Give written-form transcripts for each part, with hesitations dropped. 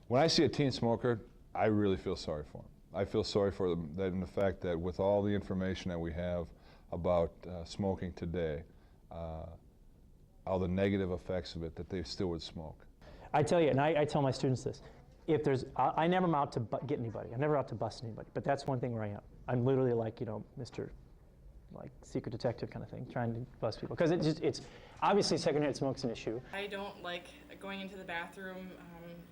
When I see a teen smoker, I really feel sorry for them. I feel sorry for them that in the fact that with all the information that we have about smoking today, all the negative effects of it, that they still would smoke. I tell you, and I tell my students this, if there's, I never am out to get anybody. I'm never out to bust anybody, but that's one thing where I am. I'm literally like, you know, Mr. like secret detective kind of thing, trying to bust people. Because it's obviously secondhand smoke's an issue. I don't like going into the bathroom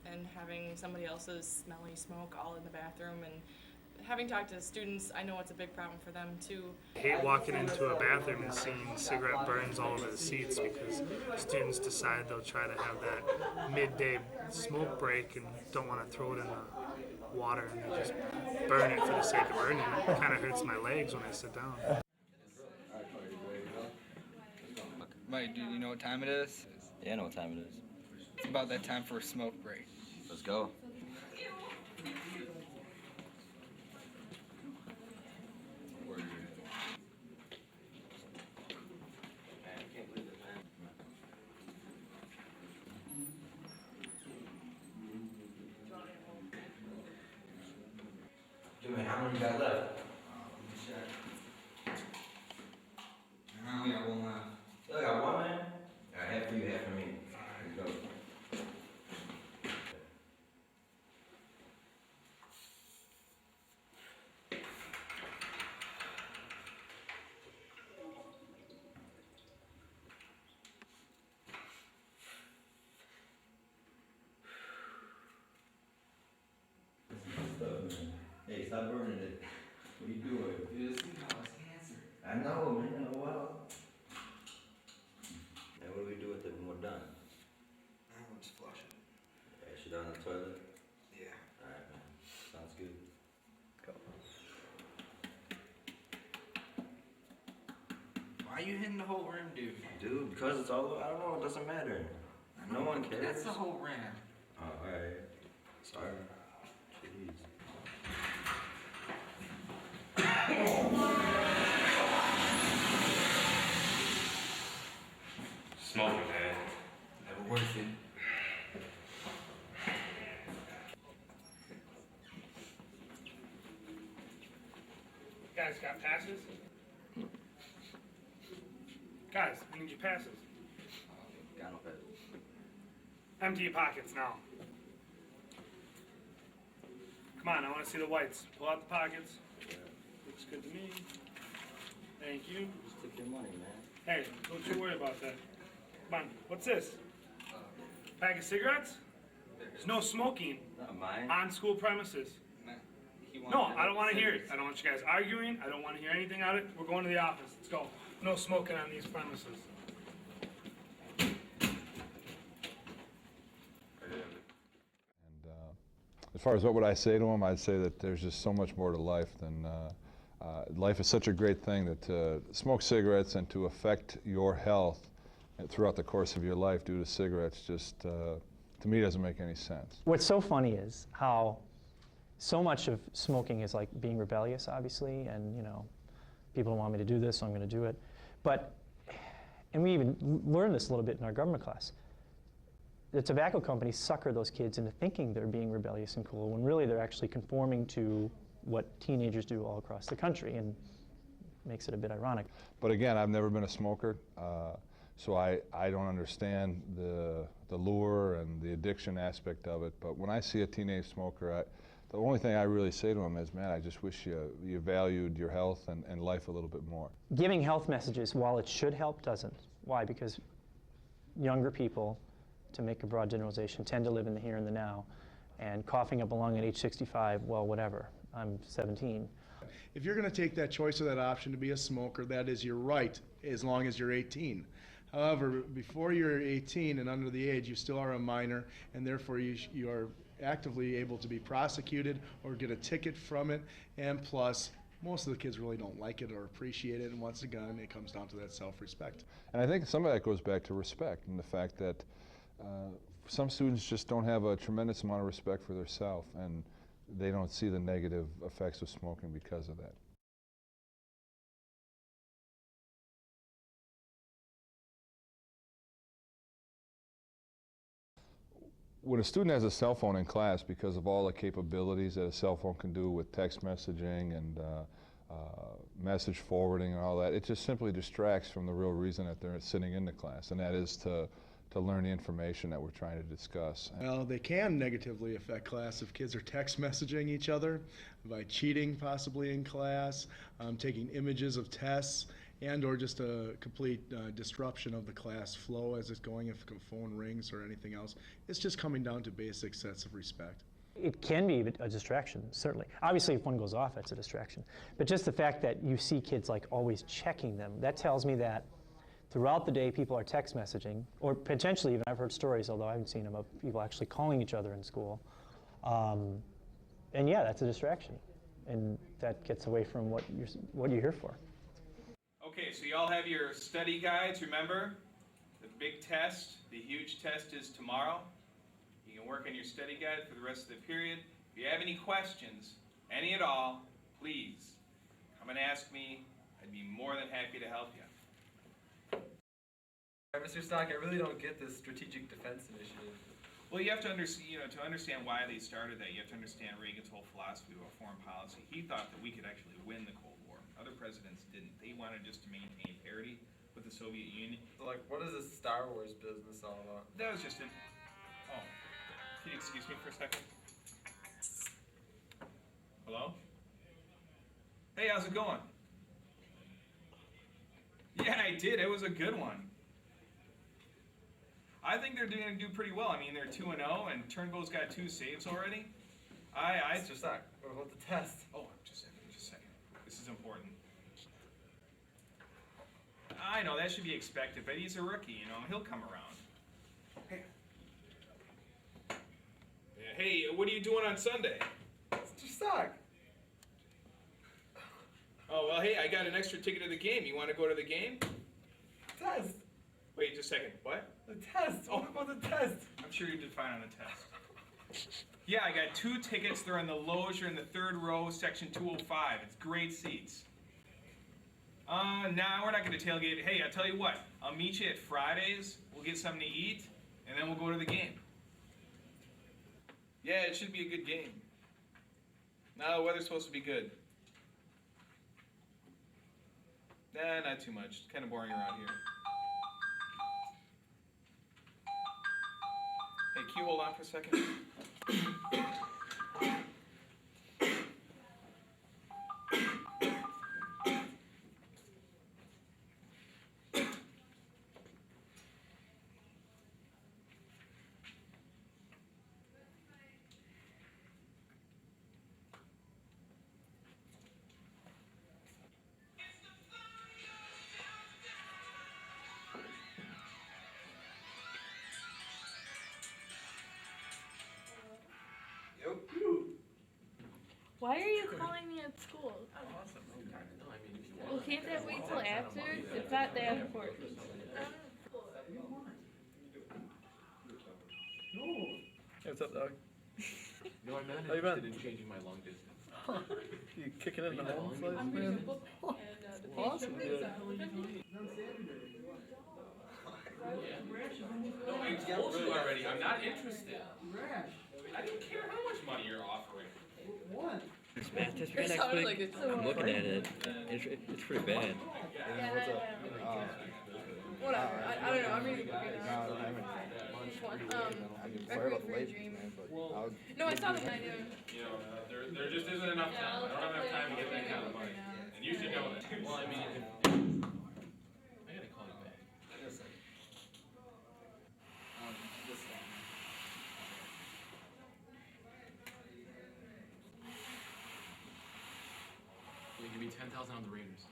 and having somebody else's smelly smoke all in the bathroom. And having talked to students, I know it's a big problem for them too. I hate walking into a bathroom and seeing cigarette burns all over the seats because students decide they'll try to have that midday smoke break and don't want to throw it in the water, and they just burn it for the sake of burning it. It kind of hurts my legs when I sit down. Mike, do you know what time it is? Yeah, I know what time it is. It's about that time for a smoke break. Let's go. Jimmy, how many you got left? I only got one left. You only got one, man? All right, half for you, half for me. Here you go. Hey, stop burning it. What are you doing? You just see how it's cancer. I know, man. Oh, well. And what do we do with it when we're done? I'll just flush it. Ash it down the toilet? Yeah. Alright, man. Sounds good. Go. Why are you hitting the whole rim, dude? Dude, because it's all, I don't know, it doesn't matter. No one cares. That's the whole rim. Oh, alright. Sorry. Jeez. Smoking, man. Never worth it. Guys, got passes? Guys, I need your passes. Got no pet. Empty your pockets now. Come on, I want to see the whites. Pull out the pockets. Looks good to me. Thank you. Just take your money, man. Hey, don't you worry about that. Come on, what's this? Pack of cigarettes? There's no smoking Not mine. on school premises. No, I don't want to hear it. I don't want you guys arguing. I don't want to hear anything out of it. We're going to the office. Let's go. No smoking on these premises. And as far as what would I say to them, I'd say that there's just so much more to life than life is such a great thing that to smoke cigarettes and to affect your health throughout the course of your life due to cigarettes just to me doesn't make any sense. What's so funny is how so much of smoking is like being rebellious, obviously, and you know, people don't want me to do this, so I'm going to do it. But, and we even learned this a little bit in our government class. The tobacco companies sucker those kids into thinking they're being rebellious and cool, when really they're actually conforming to what teenagers do all across the country, and makes it a bit ironic. But again, I've never been a smoker, so I don't understand the lure and the addiction aspect of it. But when I see a teenage smoker, the only thing I really say to them is, man, I just wish you valued your health and life a little bit more. Giving health messages, while it should help, doesn't. Why? Because younger people, to make a broad generalization, tend to live in the here and the now. And coughing up a lung at age 65, well, whatever. I'm 17. If you're going to take that choice or that option to be a smoker, that is your right, as long as you're 18. However, before you're 18 and under the age, you still are a minor, and therefore you are actively able to be prosecuted or get a ticket from it. And plus, most of the kids really don't like it or appreciate it, and once again, it comes down to that self-respect. And I think some of that goes back to respect and the fact that some students just don't have a tremendous amount of respect for themselves, and they don't see the negative effects of smoking because of that. when a student has a cell phone in class, because of all the capabilities that a cell phone can do with text messaging and message forwarding and all that, it just simply distracts from the real reason that they're sitting in the class, and that is to learn the information that we're trying to discuss. Well, they can negatively affect class if kids are text messaging each other, by cheating possibly in class, taking images of tests, and or just a complete disruption of the class flow as it's going, if a phone rings or anything else. It's just coming down to basic sets of respect. It can be a distraction, certainly. Obviously, if one goes off, it's a distraction. But just the fact that you see kids like always checking them, that tells me that throughout the day people are text messaging, or potentially even, I've heard stories, although I haven't seen them, of people actually calling each other in school. And yeah, that's a distraction. And that gets away from what you're here for. Okay, so you all have your study guides, remember? The big test, the huge test is tomorrow. You can work on your study guide for the rest of the period. If you have any questions, any at all, please come and ask me. I'd be more than happy to help you. Mr. Stock, I really don't get this strategic defense initiative. Well, you have to understand, to understand why they started that, you have to understand Reagan's whole philosophy about foreign policy. He thought that we could actually win the Cold War. Other presidents didn't. They wanted just to maintain parity with the Soviet Union. So, like, what is this Star Wars business all about? That was just an... Oh, can you excuse me for a second? Hello? Hey, how's it going? Yeah, I did. It was a good one. I think they're going to do pretty well. I mean, they're 2-0, and Turnbow's got 2 saves already. Mr. Stock, what about the test? Oh, just a second. This is important. I know, that should be expected, but he's a rookie, you know. He'll come around. Hey. Yeah, hey, what are you doing on Sunday? Mr. Stock! Oh, well, hey, I got an extra ticket to the game. You want to go to the game? Test! Wait, just a second. What? The test! What about the test? I'm sure you did fine on the test. Yeah, I got 2 tickets. They're in the loge. You're in the 3rd row, section 205. It's great seats. Nah, we're not going to tailgate. Hey, I'll tell you what. I'll meet you at Fridays. We'll get something to eat, and then we'll go to the game. Yeah, it should be a good game. No, the weather's supposed to be good. Nah, not too much. It's kind of boring around here. Hey, can you hold on for a second? Why are you calling me at school? Well, can't that wait till after? It's not that important. Hey, what's up, dog? No, I'm not How you been? interested in changing my long distance. You kicking it in the home slice, man? Awesome, dude. No, I told you already. I'm not interested. I don't care how much money you're offering. This math test we got next week, I'm looking at it. It's pretty bad. Whatever. I don't know. I'm reading the book right now. Requiem for a Dream. No, I saw the night. You know, there just isn't enough time. I don't have enough time to get that kind of money. And you should know that. Well, I mean, I gotta call you back. Yeah, give me 10,000 on the Raiders.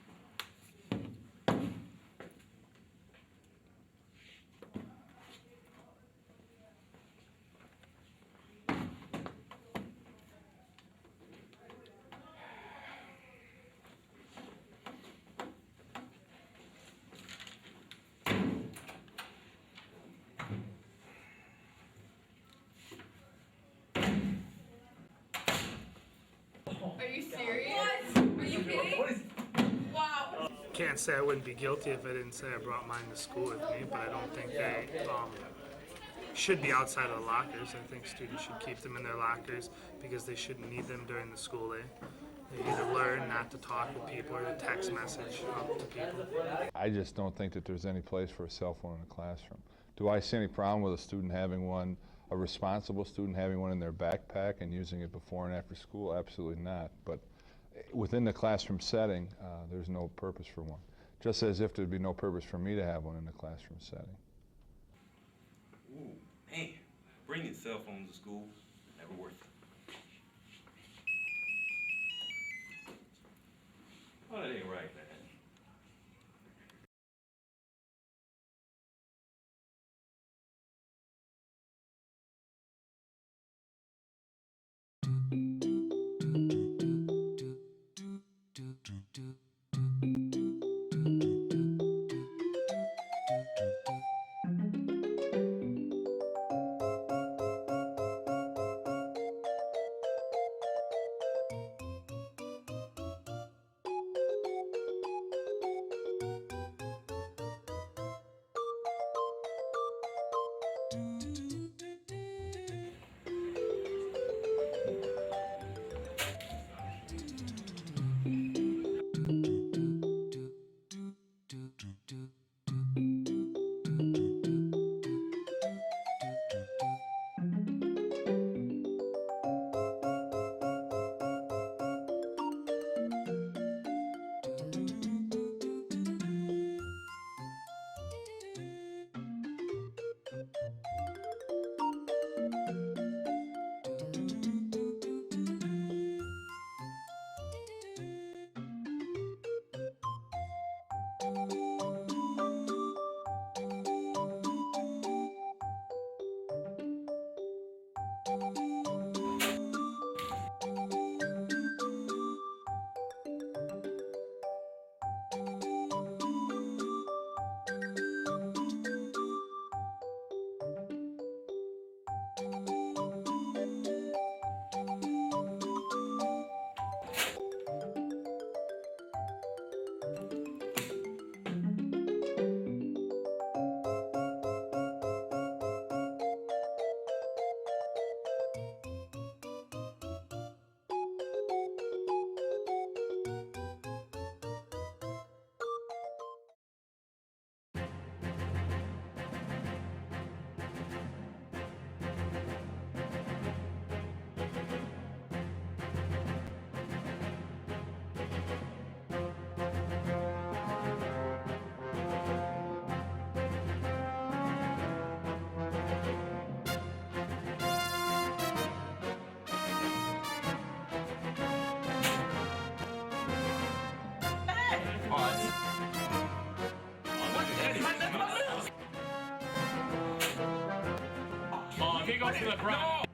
Are you serious? What? Are you kidding? Wow. Can't say I wouldn't be guilty if I didn't say I brought mine to school with me, but I don't think they should be outside of the lockers. I think students should keep them in their lockers because they shouldn't need them during the school day. They either learn not to talk with people or to text message to people. I just don't think that there's any place for a cell phone in a classroom. Do I see any problem with a student having one, a responsible student having one in their backpack and using it before and after school? Absolutely not. But within the classroom setting, there's no purpose for one. Just as if there'd be no purpose for me to have one in the classroom setting. Ooh, man, bringing cell phones to school, never worth it. Oh, that ain't right, man. He goes to the front.